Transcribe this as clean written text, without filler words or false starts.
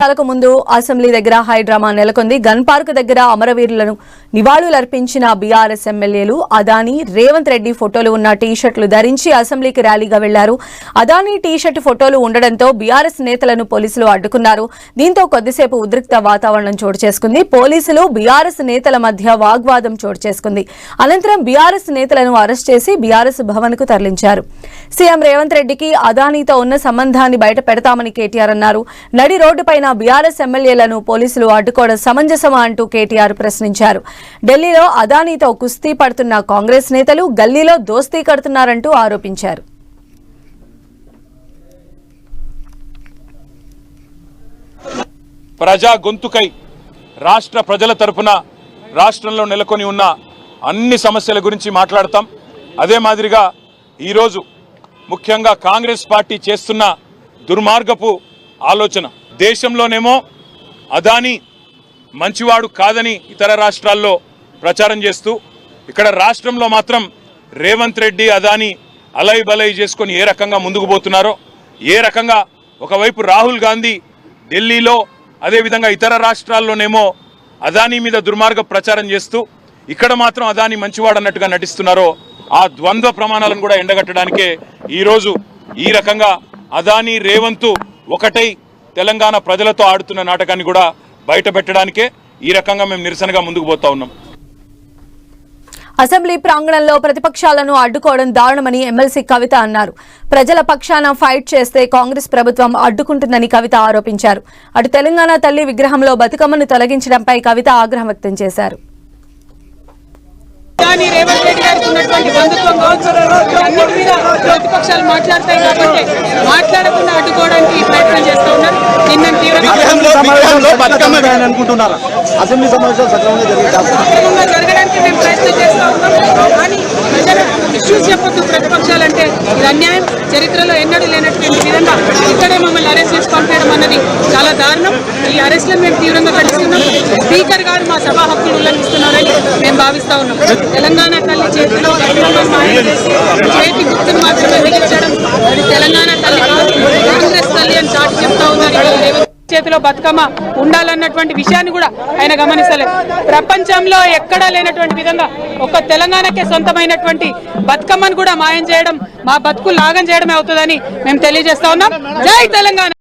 ముందు అసెంబ్లీ దగ్గర హైడ్రామా నెలకొంది. గన్ పార్క్ దగ్గర అమరవీరులను నివాళులర్పించిన బీఆర్ఎస్ ఎమ్మెల్యేలు అదానీ, రేవంత్ రెడ్డి ఫోటోలు ఉన్న టీ-షర్ట్లు ధరించి అసెంబ్లీకి ర్యాలీగా వెళ్లారు. అదానీ టీ-షర్ట్ ఫోటోలు ఉండడంతో బీఆర్ఎస్ నేతలను పోలీసులు అడ్డుకున్నారు. దీంతో కొద్దిసేపు ఉద్రిక్త వాతావరణం చోటు చేసుకుంది. పోలీసులు బీఆర్ఎస్ నేతల మధ్య వాగ్వాదం చోటు చేసుకుంది. అనంతరం బీఆర్ఎస్ నేతలను అరెస్ట్ చేసి బీఆర్ఎస్ భవన్ కు తరలించారు. సీఎం రేవంత్ రెడ్డికి అదానీతో ఉన్న సంబంధాన్ని బయట పెడతామని కేటీఆర్ అన్నారు. నడి రోడ్డుపైన బీఆర్ఎస్ ఎమ్మెల్యేలను పోలీసులు అడ్డుకోవడం సమంజసమా అంటూ కేటీఆర్ ప్రశ్నించారు. ఢిల్లీలో అదానీతో కుస్తీ పడుతున్న కాంగ్రెస్ నేతలు గల్లీలో దోస్తీ కడుతున్నారంటూ ఆరోపించారు. ప్రజా గొంతుకై రాష్ట్ర ప్రజల తరపున రాష్ట్రంలో నెలకొని ఉన్న అన్ని సమస్యల గురించి మాట్లాడతాం. అదే మాదిరిగా ఈరోజు ముఖ్యంగా కాంగ్రెస్ పార్టీ చేస్తున్న దుర్మార్గపు ఆలోచన, దేశంలోనేమో అదానీ మంచివాడు కాదని ఇతర రాష్ట్రాల్లో ప్రచారం చేస్తూ ఇక్కడ రాష్ట్రంలో మాత్రం రేవంత్ రెడ్డి అదానీ అలై బలై చేసుకొని ఏ రకంగా ముందుకు పోతున్నారో, ఏ రకంగా ఒకవైపు రాహుల్ గాంధీ ఢిల్లీలో అదేవిధంగా ఇతర రాష్ట్రాల్లోనేమో అదానీ మీద దుర్మార్గ ప్రచారం చేస్తూ ఇక్కడ మాత్రం అదానీ మంచివాడు అన్నట్టుగా నటిస్తున్నారో ఆ ద్వంద్వ ప్రమాణాలను కూడా ఎండగట్టడానికే ఈరోజు ఈ రకంగా అదానీ రేవంత్ ఒకటై తెలంగాణ ప్రజలతో ఆడుతున్న నాటకాన్ని కూడా బయట పెట్టడానికే ఈ రకంగా మేము నిరసనగా ముందుకు పోతా ఉన్నాం. అసెంబ్లీ ప్రాంగణంలో ప్రతిపక్షాలను అడ్డుకోవడం దారుణమని ఎమ్మెల్సీ కవిత అన్నారు. ప్రజల పక్షాన ఫైట్ చేస్తే కాంగ్రెస్ ప్రభుత్వం అడ్డుకుంటుందని కవిత ఆరోపించారు. అటు తెలంగాణ తల్లి విగ్రహంలో బతుకమ్మను తొలగించడంపై కవిత ఆగ్రహం వ్యక్తం చేశారు. రేవంత్ రెడ్డి గారికి ఉన్నటువంటి బంధుత్వం కావచ్చు, అన్నిటి మీద ప్రతిపక్షాలు మాట్లాడతాయి కాబట్టి మాట్లాడకుండా అడ్డుకోవడానికి ప్రయత్నం చేస్తూ ఉన్నారు. సక్రమంగా జరగడానికి మేము ప్రయత్నం చేస్తూ ఉన్నాం. కానీ ప్రజల ఇష్యూస్ చెప్పొద్దు ప్రతిపక్షాలంటే ఇది అన్యాయం. చరిత్రలో ఎన్నడూ లేనటువంటి విధంగా ఇక్కడే మమ్మల్ని అరెస్ట్ చేసి పంపేయడం అన్నది చాలా దారుణం. ఈ అరెస్టులను మేము తీవ్రంగా ఖండిస్తున్నాం. స్పీకర్ గారు మా సభా హక్కులు ఉల్లంఘిస్తున్నారని మేము భావిస్తా ఉన్నాం. తెలంగాణ తల్లి చేతిలో చేతి గుర్తును మాత్రమే మిగిల్చడం అది తెలంగాణ తల్లి కాదు, కాంగ్రెస్ తల్లి అని చాటి చెప్తా ఉన్నారు. చేతిలో బతుకమ్మ ఉండాలన్నటువంటి విషయాన్ని కూడా ఆయన గమనిస్తలేదు. ప్రపంచంలో ఎక్కడా లేనటువంటి విధంగా ఒక తెలంగాణకే సొంతమైనటువంటి బతుకమ్మను కూడా మాయం చేయడం, మా బతుకు లాగం చేయడమే అవుతుందని మేము తెలియజేస్తా ఉన్నాం. జై తెలంగాణ.